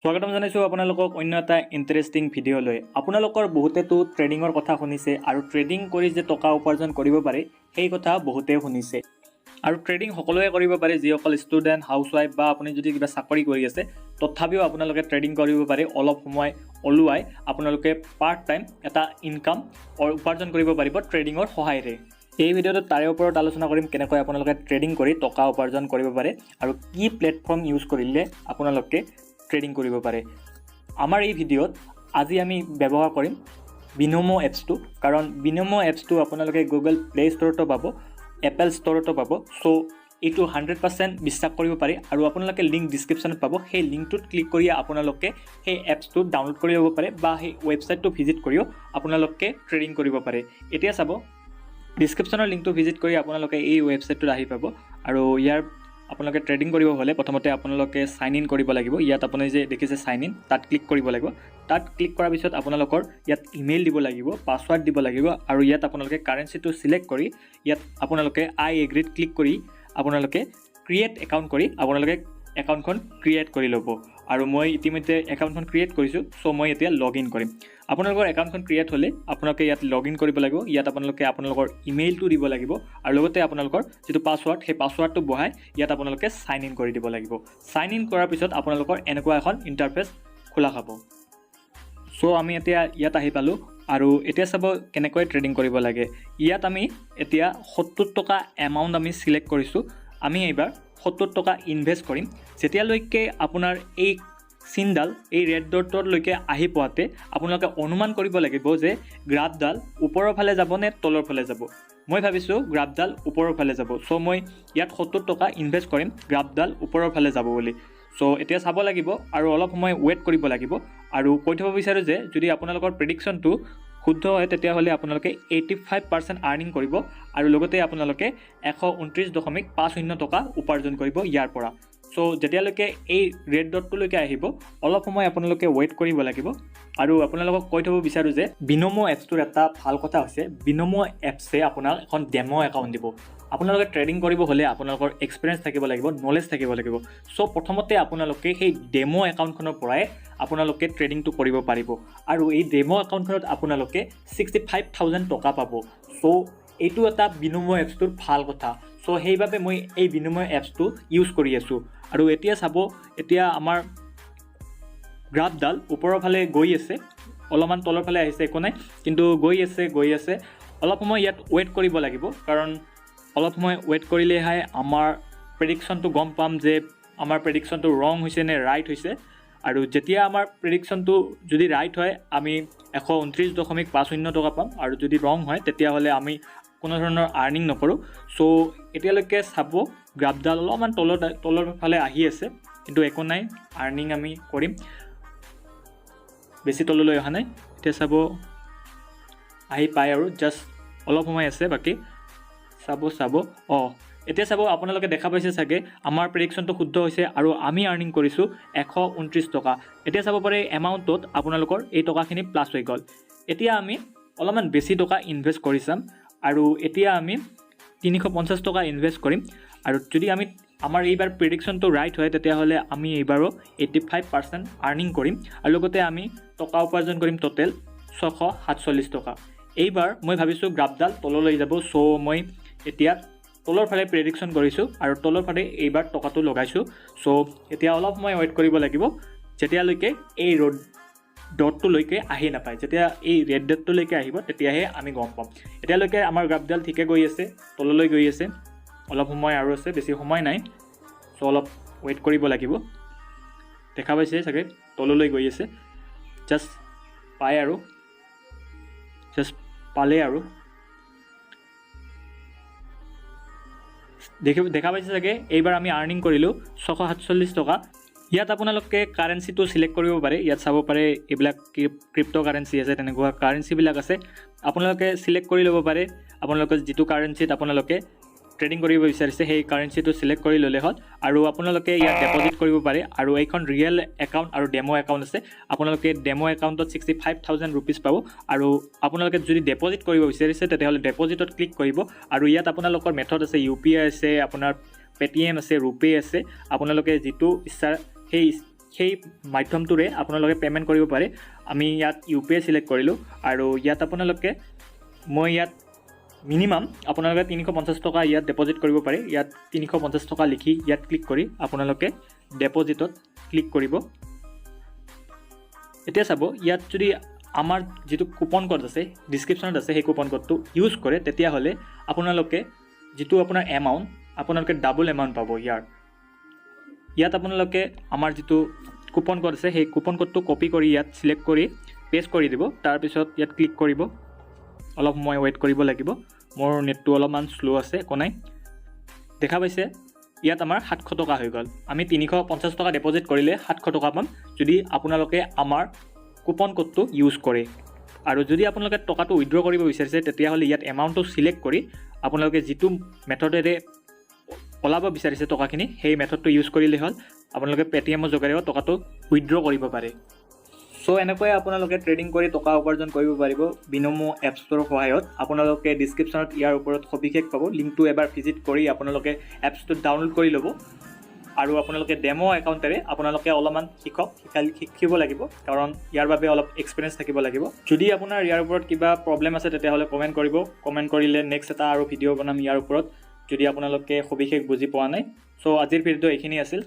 স্বাগতম জানাইছো আপোনালোকক অন্য এটা ইন্টাৰেষ্টিং ভিডিঅ' লৈ। আপোনালোকৰ বহুতেতো ট্ৰেডিঙৰ কথা শুনিছে আৰু ট্ৰেডিং কৰি যে টকা উপাৰ্জন কৰিব পাৰে সেই কথা বহুতে শুনিছে। আৰু ট্ৰেডিং সকলোৱে কৰিব পাৰে, যিসকল ষ্টুডেণ্ট, হাউচৱাইফ বা আপুনি যদি কিবা চাকৰি কৰি আছে তথাপিও আপোনালোকে ট্ৰেডিং কৰিব পাৰে। অলপ সময় ওলোৱাই আপোনালোকে পাৰ্ট টাইম এটা ইনকাম উপাৰ্জন কৰিব পাৰিব ট্ৰেডিঙৰ সহায়েৰে। এই ভিডিঅ'টোত তাৰে ওপৰত আলোচনা কৰিম কেনেকৈ আপোনালোকে ট্ৰেডিং কৰি টকা উপাৰ্জন কৰিব পাৰে আৰু কি প্লেটফৰ্ম ইউজ কৰিলে আপোনালোকে ট্ৰেডিং কৰিব পাৰে। আমাৰ এই ভিডিঅ'ত আজি আমি ব্যৱহাৰ কৰিম বিনোমো এপছটো, কাৰণ বিনোমো এপছটো আপোনালোকে গুগল প্লে ষ্টৰতো পাব, এপল ষ্টৰতো পাব। চ' এইটো 100% বিশ্বাস কৰিব পাৰি আৰু আপোনালোকে লিংক ডিছক্ৰিপশ্যনত পাব। সেই লিংকটোত ক্লিক কৰি আপোনালোকে সেই এপছটো ডাউনলোড কৰি ল'ব পাৰে বা সেই ৱেবছাইটটো ভিজিট কৰিও আপোনালোকে ট্ৰেডিং কৰিব পাৰে। এতিয়া চাব, ডিছক্ৰিপশ্যনৰ লিংকটো ভিজিট কৰি আপোনালোকে এই ৱেবছাইটটোত আহি পাব আৰু ইয়াৰ আপোনালোকে ট্ৰেডিং কৰিব হ'লে প্ৰথমতে আপোনালোকে সাইন ইন কৰিব লাগিব। ইয়াত আপুনি যে দেখিছে সাইন ইন, তাত ক্লিক কৰিব লাগিব। তাত ক্লিক কৰাৰ পিছত আপোনালোকৰ ইয়াত ইমেইল দিব লাগিব, পাছৱাৰ্ড দিব লাগিব আৰু ইয়াত আপোনালোকে কাৰেঞ্চিটো চিলেক্ট কৰি ইয়াত আপোনালোকে আই এগ্ৰিত ক্লিক কৰি আপোনালোকে ক্ৰিয়েট একাউণ্ট কৰি আপোনালোকে একাউণ্টখন ক্ৰিয়েট কৰি ল'ব। আৰু মই ইতিমধ্যে একাউণ্টখন ক্ৰিয়েট কৰিছোঁ, চ' মই এতিয়া লগ ইন কৰিম। আপোনালোকৰ একাউণ্টখন ক্ৰিয়েট হ'লে আপোনালোকে ইয়াত লগ ইন কৰিব লাগিব। ইয়াত আপোনালোকে আপোনালোকৰ ইমেইলটো দিব লাগিব আৰু লগতে আপোনালোকৰ যিটো পাছৱাৰ্ড সেই পাছৱাৰ্ডটো বহাই ইয়াত আপোনালোকে সাইন ইন কৰি দিব লাগিব। সাইন ইন কৰাৰ পিছত আপোনালোকৰ এনেকুৱা এখন ইণ্টাৰফেচ খোলা খাব। চ' আমি এতিয়া ইয়াত আহি পালোঁ আৰু এতিয়া চাব কেনেকৈ ট্ৰেডিং কৰিব লাগে। ইয়াত আমি এতিয়া 70 টকা এমাউণ্ট আমি চিলেক্ট কৰিছোঁ। আমি এইবাৰ 70 টকা ইনভেষ্ট কৰিম। যেতিয়ালৈকে আপোনাৰ এই চিনডাল এই ৰেড ডটলৈকে আহি পোৱাতে আপোনালোকে অনুমান কৰিব লাগিব যে গ্ৰাফডাল ওপৰৰ ফালে যাব নে তলৰ ফালে যাব। মই ভাবিছোঁ গ্ৰাফডাল ওপৰৰ ফালে যাব, চ' মই ইয়াত 70 টকা ইনভেষ্ট কৰিম গ্ৰাফডাল ওপৰৰ ফালে যাব বুলি। চ' এতিয়া চাব লাগিব আৰু অলপ সময় ৱেইট কৰিব লাগিব। আৰু কৈ থ'ব বিচাৰোঁ যে যদি আপোনালোকৰ প্ৰেডিকশ্যনটো শুদ্ধ হয় তেতিয়াহ'লে আপোনালোকে 85% আৰ্নিং কৰিব আৰু লগতে আপোনালোকে 129.50 টকা উপাৰ্জন কৰিব ইয়াৰ পৰা। চ' যেতিয়ালৈকে এই ৰেড ডটটোলৈকে আহিব অলপ সময় আপোনালোকে ৱেইট কৰিব লাগিব। আৰু আপোনালোকক কৈ থ'ব বিচাৰোঁ যে বিনোমো এপছটোৰ এটা ভাল কথা হৈছে বিনোমো এপছে আপোনাক এখন ডেমো একাউণ্ট দিব। আপোনালোকে ট্ৰেডিং কৰিব হ'লে আপোনালোকৰ এক্সপিৰিয়েঞ্চ থাকিব লাগিব, নলেজ থাকিব লাগিব। চ' প্ৰথমতে আপোনালোকে সেই ডেমো একাউণ্টখনৰ পৰাই আপোনালোকে ট্ৰেডিংটো কৰিব পাৰিব আৰু এই ডেমো একাউণ্টখনত আপোনালোকে 65,000 টকা পাব। চ' এইটো এটা বিনোমো এপছটোৰ ভাল কথা। চ' সেইবাবে মই এই বিনোমো এপছটো ইউজ কৰি আছোঁ। আৰু এতিয়া চাব, এতিয়া আমাৰ গ্ৰাফডাল ওপৰৰ ফালে গৈ আছে, অলপমান তলৰ ফালে আহিছে, একো নাই, কিন্তু গৈ আছে। অলপ সময় ইয়াত ৱেইট কৰিব লাগিব, কাৰণ অলপ সময় ৱেইট কৰিলেহে আমাৰ প্ৰেডিকশ্যনটো গম পাম যে আমাৰ প্ৰেডিকশ্যনটো ৰং হৈছে নে ৰাইট হৈছে। আৰু যেতিয়া আমাৰ প্ৰেডিকশ্যনটো যদি ৰাইট হয় আমি 129.50 টকা পাম আৰু যদি ৰং হয় তেতিয়াহ'লে আমি কোনো ধৰণৰ আৰ্নিং নকৰোঁ। চ' এতিয়ালৈকে চাব গ্ৰাফডাল অলপমান তলৰ ফালে আহি আছে, কিন্তু একো নাই, আৰ্নিং আমি কৰিম। বেছি তললৈ অহা নাই, এতিয়া চাব আহি পায় আৰু জাষ্ট অলপ সময় আছে বাকী। চাব এতিয়া চাব আপোনালোকে দেখা পাইছে চাগে আমাৰ প্ৰেডিকশ্যনটো শুদ্ধ হৈছে আৰু আমি আৰ্নিং কৰিছোঁ 129 টকা। এতিয়া চাব পাৰে এমাউণ্টত আপোনালোকৰ এই টকাখিনি প্লাছ হৈ গ'ল। এতিয়া আমি অলপমান বেছি টকা ইনভেষ্ট কৰি চাম আৰু এতিয়া আমি 350 টকা ইনভেষ্ট কৰিম। আৰু যদি আমাৰ এইবাৰ প্ৰেডিকশ্যনটো ৰাইট হয় তেতিয়াহ'লে আমি এইবাৰো 85% আৰ্নিং কৰিম আৰু লগতে আমি টকা উপাৰ্জন কৰিম টোটেল 647 টকা। এইবাৰ মই ভাবিছোঁ গ্ৰাফডাল তললৈ যাব, চ' মই এতিয়া তলৰ ফালে প্ৰেডিকশ্যন কৰিছোঁ আৰু তলৰ ফালে এইবাৰ টকাটো লগাইছোঁ। চ' এতিয়া অলপ সময় ৱেইট কৰিব লাগিব যেতিয়ালৈকে এই ডটটোলৈকে আহি নাপায়। যেতিয়া এই ৰেড ডটটোলৈকে আহিব তেতিয়াহে আমি গম পাম। এতিয়ালৈকে আমাৰ গ্ৰাফডাল ঠিকে গৈ আছে, তললৈ গৈ আছে, অলপ সময় আৰু আছে, বেছি সময় নাই। চ' অলপ ৱেইট কৰিব লাগিব। দেখা পাইছে চাগে তললৈ গৈ আছে, জাষ্ট পালে আৰু দেখা পাইছে চাগে এইবাৰ আমি আৰ্নিং কৰিলোঁ 647 টকা। ইয়াত আপোনালোকে কাৰেঞ্চিটো চিলেক্ট কৰিব পাৰে। ইয়াত চাব পাৰে এইবিলাক ক্ৰিপ্ট' কাৰেঞ্চি আছে, তেনেকুৱা কাৰেঞ্চিবিলাক আছে, আপোনালোকে চিলেক্ট কৰি ল'ব পাৰে। আপোনালোকে যিটো কাৰেঞ্চিত আপোনালোকে ট্ৰেডিং কৰিব বিচাৰিছে সেই কাৰেঞ্চিটো চিলেক্ট কৰি ল'লে হ'ল আৰু আপোনালোকে ইয়াত ডেপজিট কৰিব পাৰে। আৰু এইখন ৰিয়েল একাউণ্ট আৰু ডেমো একাউণ্ট আছে। আপোনালোকে ডেমো একাউণ্টত 65,000 ৰুপিজ পাব আৰু আপোনালোকে যদি ডেপজিট কৰিব বিচাৰিছে তেতিয়াহ'লে ডেপজিটত ক্লিক কৰিব আৰু ইয়াত আপোনালোকৰ মেথড আছে, UPI আছে, আপোনাৰ পেটিএম আছে, ৰুপে আছে। আপোনালোকে যিটো ইচ্ছা সেই সেই মাধ্যমটোৰে আপোনালোকে পে'মেণ্ট কৰিব পাৰে। আমি ইয়াত UPI চিলেক্ট কৰিলোঁ আৰু ইয়াত আপোনালোকে মই ইয়াত মিনিমাম আপোনালোকে 350 টকা ইয়াত ডেপ'জিট কৰিব পাৰে। ইয়াত 350 টকা লিখি ইয়াত ক্লিক কৰি আপোনালোকে ডেপ'জিটত ক্লিক কৰিব। এতিয়া চাব ইয়াত যদি আমাৰ যিটো কুপন কোড আছে ডিছক্ৰিপশ্যনত আছে সেই কুপন কোডটো ইউজ কৰে তেতিয়াহ'লে আপোনালোকে যিটো আপোনাৰ এমাউণ্ট আপোনালোকে ডাবল এমাউণ্ট পাব। ইয়াত আপোনালোকে আমাৰ যিটো কুপন কোড আছে সেই কুপন কোডটো কপি কৰি ইয়াত চিলেক্ট কৰি পেষ্ট কৰি দিব। তাৰপিছত ইয়াত ক্লিক কৰিব। অলপ সময় ৱেইট কৰিব লাগিব, মোৰ নেটটো অলপমান শ্ল' আছে, একো নাই। দেখা পাইছে ইয়াত আমাৰ 700 টকা হৈ গ'ল। আমি 350 টকা ডেপ'জিট কৰিলে 700 টকা পাম যদি আপোনালোকে আমাৰ কুপন কোডটো ইউজ কৰে। আৰু যদি আপোনালোকে টকাটো উইথড্ৰ কৰিব বিচাৰিছে তেতিয়াহ'লে ইয়াত এমাউণ্টটো চিলেক্ট কৰি আপোনালোকে যিটো মেথডেৰে ওলাব বিচাৰিছে টকাখিনি সেই মেথডটো ইউজ কৰিলে হ'ল। আপোনালোকে পেটিএমৰ যোগেৰেও টকাটো উইথড্ৰ কৰিব পাৰে। চ' এনেকৈ আপোনালোকে ট্ৰেডিং কৰি টকা উপাৰ্জন কৰিব পাৰিব বিনমো এপছটোৰ সহায়ত। আপোনালোকে ডিছক্ৰিপশ্যনত ইয়াৰ ওপৰত সবিশেষ পাব, লিংকটো এবাৰ ভিজিট কৰি আপোনালোকে এপছটো ডাউনলোড কৰি ল'ব। আৰু আপোনালোকে ডেমো একাউণ্টেৰে আপোনালোকে অলপমান শিকিব লাগিব, কাৰণ ইয়াৰ বাবে অলপ এক্সপিৰিয়েঞ্চ থাকিব লাগিব। যদি আপোনাৰ ইয়াৰ ওপৰত কিবা প্ৰব্লেম আছে তেতিয়াহ'লে কমেণ্ট কৰিব। কমেণ্ট কৰিলে নেক্সট এটা আৰু ভিডিঅ' বনাম ইয়াৰ ওপৰত, যদি আপোনালোকে সবিশেষ বুজি পোৱা নাই। চ' আজিৰ ভিডিঅ'টো এইখিনি আছিল।